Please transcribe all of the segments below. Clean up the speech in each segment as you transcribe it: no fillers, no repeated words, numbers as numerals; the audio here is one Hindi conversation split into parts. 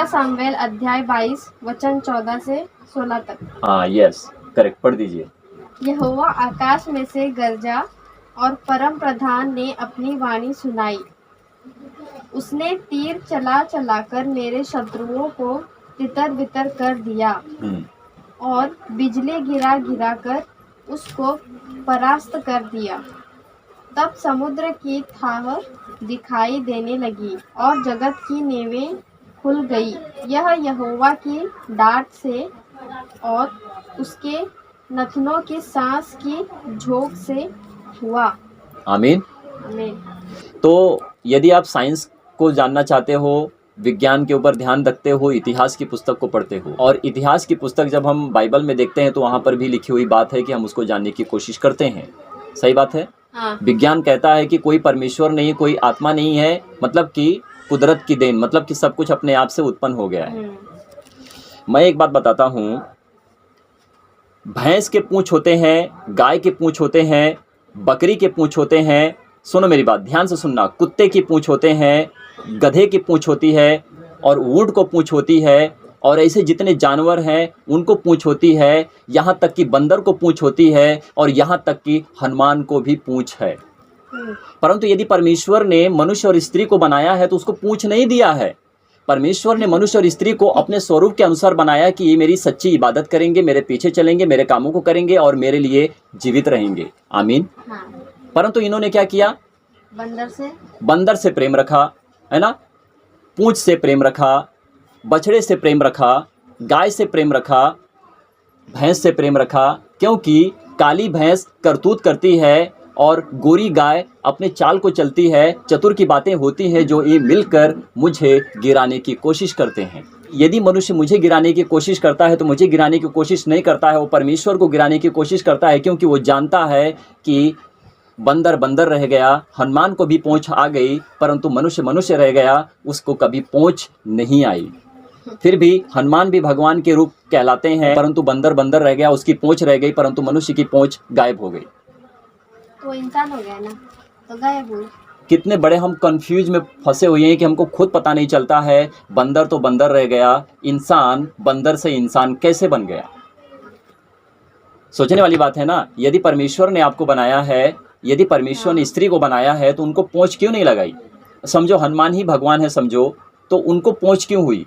दूसरा सामुएल अध्याय 22 वचन 14 से 16 तक। हाँ यस करेक्ट, पढ़ दीजिए। यहोवा आकाश में से गरजा और परम प्रधान ने अपनी वाणी सुनाई। उसने तीर चला चलाकर मेरे शत्रुओं को तितर बितर कर दिया और बिजली गिरा गिरा कर उसको परास्त कर दिया। तब समुद्र की थाह दिखाई देने लगी और जगत की नेवें खुल गई। यह यहोवा की डांट से और उसके नथनों की सांस की झोंक से हुआ। आमीन। आमीन। तो यदि आप साइंस को जानना चाहते हो, विज्ञान के ऊपर ध्यान रखते हो, इतिहास की पुस्तक को पढ़ते हो, और इतिहास की पुस्तक जब हम बाइबल में देखते हैं तो वहाँ पर भी लिखी हुई बात है कि हम उसको जानने की कोशिश करते हैं। सही बात है। हाँ। विज्ञान कहता है कि कोई परमेश्वर नहीं, कोई आत्मा नहीं है, मतलब कि कुदरत की देन, मतलब कि सब कुछ अपने आप से उत्पन्न हो गया है। मैं एक बात बताता हूँ, भैंस के पूंछ होते हैं, गाय के पूंछ होते हैं, बकरी के पूंछ होते हैं, सुनो मेरी बात ध्यान से सुनना, कुत्ते की पूंछ होते हैं, गधे की पूंछ होती है, और ऊंट को पूंछ होती है, और ऐसे जितने जानवर हैं उनको पूंछ होती है, यहाँ तक कि बंदर को पूंछ होती है, और यहाँ तक कि हनुमान को भी पूंछ है। परंतु यदि परमेश्वर ने मनुष्य और स्त्री को बनाया है तो उसको पूंछ नहीं दिया है। परमेश्वर ने मनुष्य और स्त्री को अपने स्वरूप के अनुसार बनाया कि ये मेरी सच्ची इबादत करेंगे, मेरे पीछे चलेंगे, मेरे कामों को करेंगे और मेरे लिए जीवित रहेंगे। आमीन। हाँ। परंतु इन्होंने क्या किया? बंदर से प्रेम रखा, है ना, पूंछ से प्रेम रखा, बछड़े से प्रेम रखा, गाय से प्रेम रखा, भैंस से प्रेम रखा, क्योंकि काली भैंस करतूत करती है और गोरी गाय अपने चाल को चलती है, चतुर की बातें होती हैं, जो ये मिलकर मुझे गिराने की कोशिश करते हैं। यदि मनुष्य मुझे गिराने की कोशिश करता है तो मुझे गिराने की कोशिश नहीं करता है, वो परमेश्वर को गिराने की कोशिश करता है, क्योंकि वो जानता है कि बंदर बंदर रह गया, हनुमान को भी पूंछ आ गई, परंतु मनुष्य मनुष्य रह गया, उसको कभी पूंछ नहीं आई। फिर भी हनुमान भी भगवान के रूप कहलाते हैं, परंतु बंदर बंदर रह गया, उसकी पूंछ रह गई, परंतु मनुष्य की पूंछ गायब हो गई। तो इंसान हो गया ना, तो गायब हो। कितने बड़े हम कंफ्यूज में फंसे हुए हैं कि हमको खुद पता नहीं चलता है। बंदर तो बंदर रह गया, इंसान बंदर से इंसान कैसे बन गया? सोचने वाली बात है ना। यदि परमेश्वर ने आपको बनाया है, यदि परमेश्वर ने स्त्री को बनाया है तो उनको पूंछ क्यों नहीं लगाई? समझो हनुमान ही भगवान है समझो, तो उनको पूंछ क्यों हुई?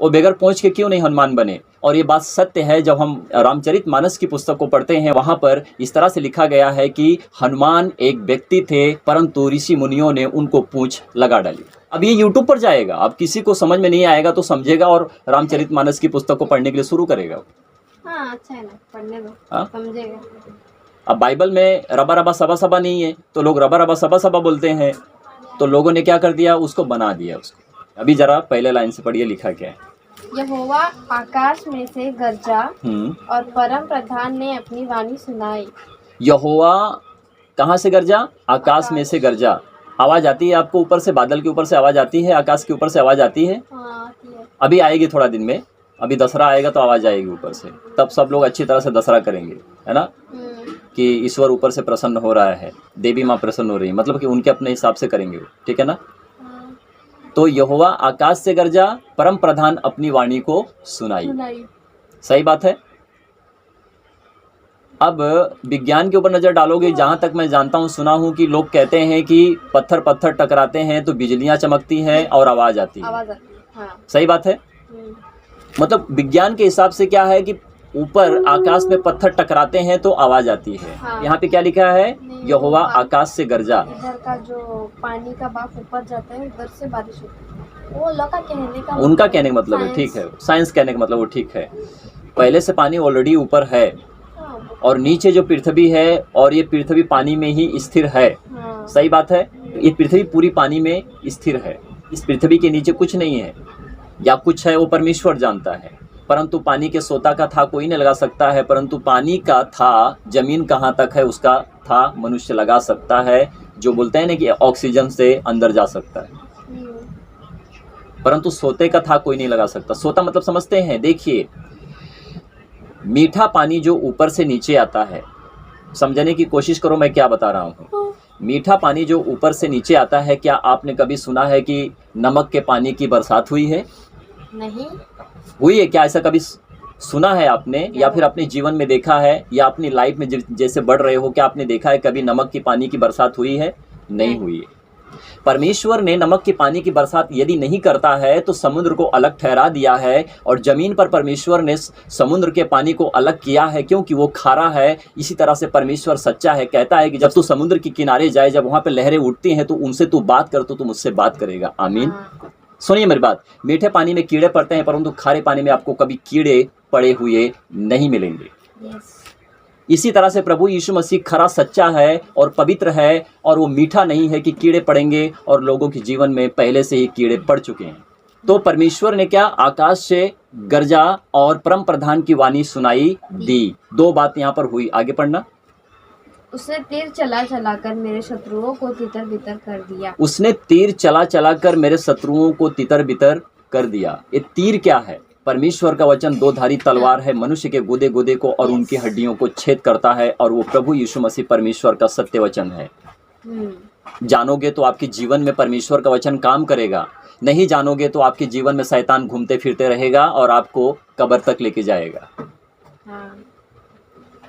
वो बगैर पूंछ के क्यों नहीं हनुमान बने? और ये बात सत्य है। जब हम रामचरितमानस की पुस्तक को पढ़ते हैं, वहाँ पर इस तरह से लिखा गया है कि हनुमान एक व्यक्ति थे, परंतु ऋषि मुनियों ने उनको पूंछ लगा डाली। अब ये यूट्यूब पर जाएगा, अब किसी को समझ में नहीं आएगा तो समझेगा और रामचरितमानस की पुस्तक को पढ़ने के लिए शुरू करेगा। हाँ, अच्छा है ना, पढ़ने दो, समझेगा। अब बाइबल में रबा रबा सबा सबा नहीं है, तो लोग रबा रबा सबा सबा बोलते हैं, तो लोगों ने क्या कर दिया, उसको बना दिया उसको। अभी जरा पहले लाइन से पढ़िए, लिखा क्या है। यहोवा आकाश में से गरजा और परम प्रधान ने अपनी वाणी सुनाई। यहोवा कहाँ से गरजा? आकाश में से गरजा। आवाज आती है आपको ऊपर से, बादल के ऊपर से आवाज आती है, आकाश के ऊपर से आवाज आती है। अभी आएगी थोड़ा दिन में, अभी दशहरा आएगा तो आवाज आएगी ऊपर से, तब सब लोग अच्छी तरह से दशहरा करेंगे, है ना, कि ईश्वर ऊपर से प्रसन्न हो रहा है, देवी माँ प्रसन्न हो रही है, मतलब कि उनके अपने हिसाब से करेंगे, ठीक है ना। तो यहोवा आकाश से गरजा, परम प्रधान अपनी वाणी को सुनाई। सही बात है। अब विज्ञान के ऊपर नजर डालोगे, जहां तक मैं जानता हूं, सुना हूं कि लोग कहते हैं कि पत्थर पत्थर टकराते हैं तो बिजलियां चमकती हैं और आवाज आती है। हाँ। सही बात है। मतलब विज्ञान के हिसाब से क्या है कि ऊपर आकाश में पत्थर टकराते हैं तो आवाज आती है। हाँ। यहाँ पे क्या लिखा है? यहोवा आकाश से गरजा। इधर का जो पानी का भाप ऊपर जाता है, उधर से बारिश होती है। वो लोग का कहने का, उनका कहने का मतलब है, ठीक है, साइंस कहने का मतलब वो ठीक है। पहले से पानी ऑलरेडी ऊपर है और नीचे जो पृथ्वी है, और ये पृथ्वी पानी में ही स्थिर है। हाँ। सही बात है। ये पृथ्वी पूरी पानी में स्थिर है, इस पृथ्वी के नीचे कुछ नहीं है, या कुछ है वो परमेश्वर जानता है। परंतु पानी के सोता का था कोई नहीं लगा सकता है, परंतु पानी का था, जमीन कहाँ तक है उसका था मनुष्य लगा सकता है। जो बोलते हैं ना कि ऑक्सीजन से अंदर जा सकता है, परंतु सोते का था कोई नहीं लगा सकता। सोता मतलब समझते हैं? देखिए, मीठा पानी जो ऊपर से नीचे आता है, समझने की कोशिश करो मैं क्या बता रहा हूँ। मीठा पानी जो ऊपर से नीचे आता है, क्या आपने कभी सुना है कि नमक के पानी की बरसात हुई है? नहीं। हुई है क्या? ऐसा कभी सुना है आपने या फिर अपने जीवन में देखा है या अपनी लाइफ में जैसे बढ़ रहे हो, क्या आपने देखा है कभी नमक की पानी की बरसात हुई है? नहीं हुई है। परमेश्वर ने नमक की पानी की बरसात यदि नहीं करता है तो समुद्र को अलग ठहरा दिया है, और जमीन पर परमेश्वर ने समुद्र के पानी को अलग किया है क्योंकि वो खारा है। इसी तरह से परमेश्वर सच्चा है, कहता है कि जब तू समुद्र के किनारे जाए, जब वहां पे लहरें उठती हैं तो उनसे तू बात कर, तो तू मुझसे बात करेगा। आमीन। सुनिए मेरी बात, मीठे पानी में कीड़े पड़ते हैं परंतु खारे पानी में आपको कभी कीड़े पड़े हुए नहीं मिलेंगे। इसी तरह से प्रभु यीशु मसीह खरा सच्चा है और पवित्र है, और वो मीठा नहीं है कि कीड़े पड़ेंगे, और लोगों के जीवन में पहले से ही कीड़े पड़ चुके हैं। तो परमेश्वर ने क्या? आकाश से गरजा और परम प्रधान की वाणी सुनाई दी। दो बात यहाँ पर हुई, आगे पढ़ना। उसने तीर चला चला कर मेरे शत्रुओं को तितर बितर कर दिया। उसने तीर चला चला कर मेरे शत्रुओं को तितर बितर कर दिया। ये तीर क्या है? परमेश्वर का वचन दो धारी तलवार है, मनुष्य के गुदे गुदे को और उनकी हड्डियों को छेद करता है, और वो प्रभु यीशु मसीह परमेश्वर का सत्य वचन है। जानोगे तो आपके जीवन में परमेश्वर का वचन काम करेगा, नहीं जानोगे तो आपके जीवन में शैतान घूमते फिरते रहेगा और आपको कब्र तक लेके जाएगा।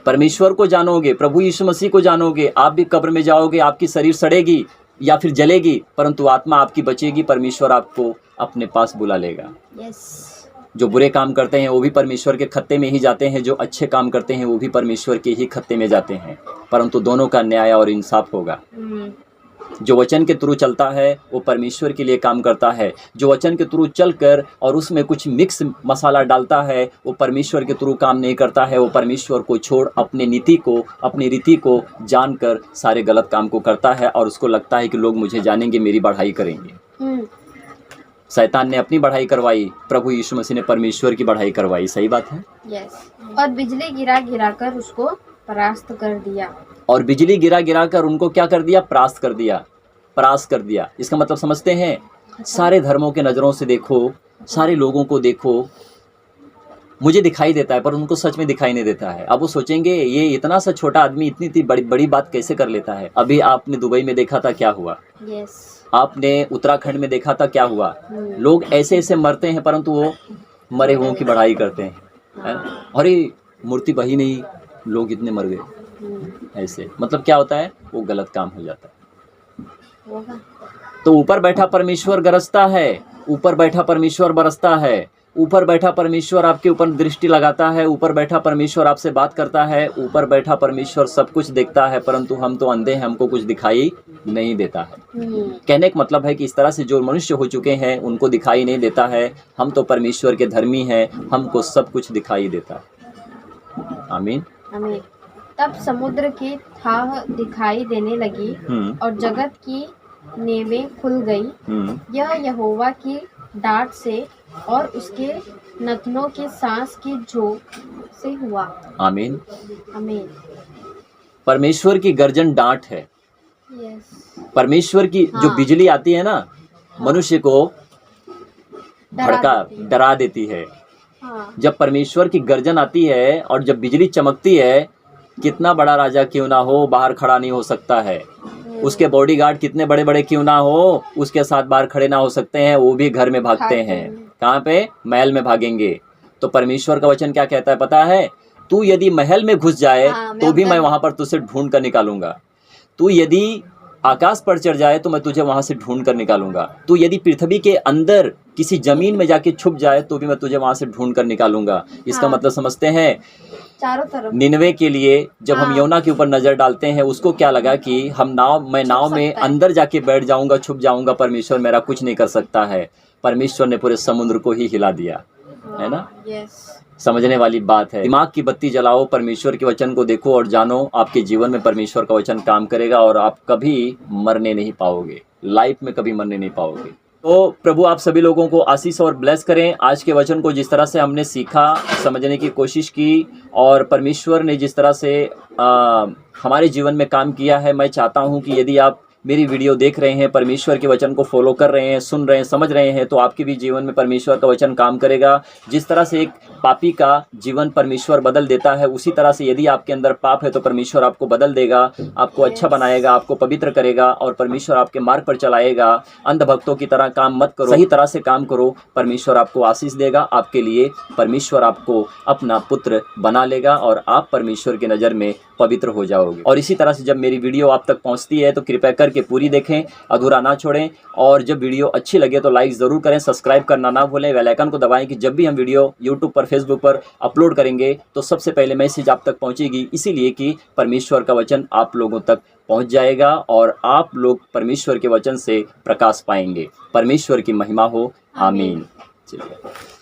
परमेश्वर को जानोगे, प्रभु यीशु मसीह को जानोगे, आप भी कब्र में जाओगे, आपकी शरीर सड़ेगी या फिर जलेगी, परंतु आत्मा आपकी बचेगी। परमेश्वर आपको अपने पास बुला लेगा। जो बुरे काम करते हैं वो भी परमेश्वर के खत्ते में ही जाते हैं, जो अच्छे काम करते हैं वो भी परमेश्वर के ही खत्ते में जाते हैं, परंतु दोनों का न्याय और इंसाफ होगा। जो वचन के थ्रू चलता है वो परमेश्वर के लिए काम करता है, जो वचन के थ्रू चलकर और उसमें कुछ मिक्स मसाला डालता है वो परमेश्वर के थ्रू काम नहीं करता है। वो परमेश्वर को छोड़ अपने नीति को, अपनी रीति को जानकर सारे गलत काम को करता है, और उसको लगता है कि लोग मुझे जानेंगे, मेरी बढ़ाई करेंगे। शैतान ने अपनी बढ़ाई करवाई, प्रभु यीशु मसीह ने परमेश्वर की बढ़ाई करवाई। सही बात है। और बिजली गिरा गिरा कर उसको परास्त कर दिया। और बिजली गिरा गिरा कर उनको क्या कर दिया? परास्त कर दिया, परास्त कर दिया। इसका मतलब समझते हैं? सारे धर्मों के नज़रों से देखो, सारे लोगों को देखो, मुझे दिखाई देता है पर उनको सच में दिखाई नहीं देता है। अब वो सोचेंगे ये इतना सा छोटा आदमी इतनी बड़ी बड़ी बात कैसे कर लेता है। अभी आपने दुबई में देखा था क्या हुआ, आपने उत्तराखंड में देखा था क्या हुआ। लोग ऐसे ऐसे मरते हैं परंतु वो मरे हुओं की बढ़ाई करते हैं। अरे मूर्ति बही नहीं, लोग इतने मर गए। ऐसे मतलब क्या होता है? वो गलत काम हो जाता है। तो ऊपर बैठा परमेश्वर गरजता है, ऊपर बैठा परमेश्वर बरसता है, ऊपर बैठा परमेश्वर आपके ऊपर दृष्टि लगाता है, ऊपर बैठा परमेश्वर आपसे बात करता है, ऊपर बैठा परमेश्वर सब कुछ देखता है, परंतु हम तो अंधे हैं, हमको कुछ दिखाई नहीं देता है। कहने का मतलब है कि इस तरह से जो मनुष्य हो चुके हैं उनको दिखाई नहीं देता है। हम तो परमेश्वर के धर्मी हैं, हमको सब कुछ दिखाई देता है। आमीन। आमीन। तब समुद्र की थाह दिखाई देने लगी और जगत की नेवें खुल गई। यह यहोवा की डांट से और उसके नथनों के सांस की झोंक से हुआ। आमीन। आमीन। परमेश्वर की गर्जन डांट है। परमेश्वर की जो बिजली आती है ना, मनुष्य को भड़का डरा देती है। जब परमेश्वर की गर्जन आती है और जब बिजली चमकती है, कितना बड़ा राजा क्यों ना हो बाहर खड़ा नहीं हो सकता है। उसके बॉडीगार्ड कितने बड़े बड़े क्यों ना हो, उसके साथ बाहर खड़े ना हो सकते हैं, वो भी घर में भागते हैं। कहाँ पे? महल में भागेंगे। तो परमेश्वर का वचन क्या कहता है पता है? तू यदि महल में घुस जाए तो भी मैं वहां पर तुझसे ढूंढ कर निकालूंगा। तू यदि आकाश पर चढ़ जाए तो मैं तुझे वहां से ढूंढ कर निकालूंगा। तू यदि पृथ्वी के अंदर किसी जमीन में जाके छुप जाए तो भी मैं तुझे वहां से ढूंढ कर निकालूंगा। इसका मतलब समझते हैं? चारों तरफ निनवे के लिए जब हम योना के ऊपर नजर डालते हैं, उसको क्या लगा कि मैं नाव में अंदर जाके बैठ जाऊंगा, छुप जाऊंगा, परमेश्वर मेरा कुछ नहीं कर सकता है। परमेश्वर ने पूरे समुद्र को ही हिला दिया, है ना। समझने वाली बात है। दिमाग की बत्ती जलाओ, परमेश्वर के वचन को देखो और जानो, आपके जीवन में परमेश्वर का वचन काम करेगा और आप कभी मरने नहीं पाओगे, लाइफ में कभी मरने नहीं पाओगे। तो प्रभु आप सभी लोगों को आशीष और ब्लेस करें। आज के वचन को जिस तरह से हमने सीखा, समझने की कोशिश की, और परमेश्वर ने जिस तरह से हमारे जीवन में काम किया है, मैं चाहता हूं कि यदि आप मेरी वीडियो देख रहे हैं, परमेश्वर के वचन को फॉलो कर रहे हैं, सुन रहे हैं, समझ रहे हैं, तो आपके भी जीवन में परमेश्वर का वचन काम करेगा। जिस तरह से एक पापी का जीवन परमेश्वर बदल देता है, उसी तरह से यदि आपके अंदर पाप है तो परमेश्वर आपको बदल देगा, आपको अच्छा बनाएगा, आपको पवित्र करेगा और परमेश्वर आपके मार्ग पर चलाएगा। अंधभक्तों की तरह काम मत करो, सही तरह से काम करो, परमेश्वर आपको आशीष देगा। आपके लिए परमेश्वर आपको अपना पुत्र बना लेगा और आप परमेश्वर की नज़र में पवित्र हो जाओगे। और इसी तरह से जब मेरी वीडियो आप तक पहुंचती है तो कृपया करके पूरी देखें, अधूरा ना छोड़ें। और जब वीडियो अच्छी लगे तो लाइक ज़रूर करें, सब्सक्राइब करना ना भूलें, बेल आइकन को दबाएं कि जब भी हम वीडियो यूट्यूब पर, फेसबुक पर अपलोड करेंगे तो सबसे पहले मैसेज आप तक पहुंचेगी, इसीलिए कि परमेश्वर का वचन आप लोगों तक पहुंच जाएगा और आप लोग परमेश्वर के वचन से प्रकाश पाएंगे। परमेश्वर की महिमा हो। आमीन। चलिए।